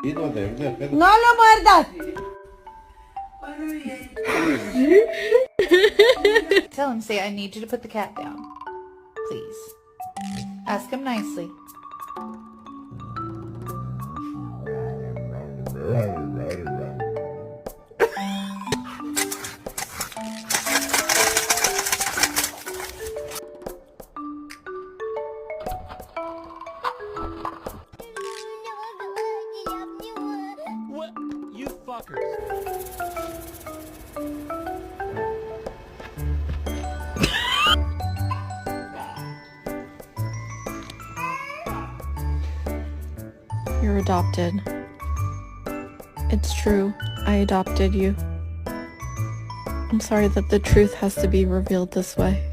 ¡No lo muerdas! Tell him, say, I need you to put the cat down. Please. Ask him nicely. What? You fuckers. You're adopted. It's true. I adopted you. I'm sorry that the truth has to be revealed this way.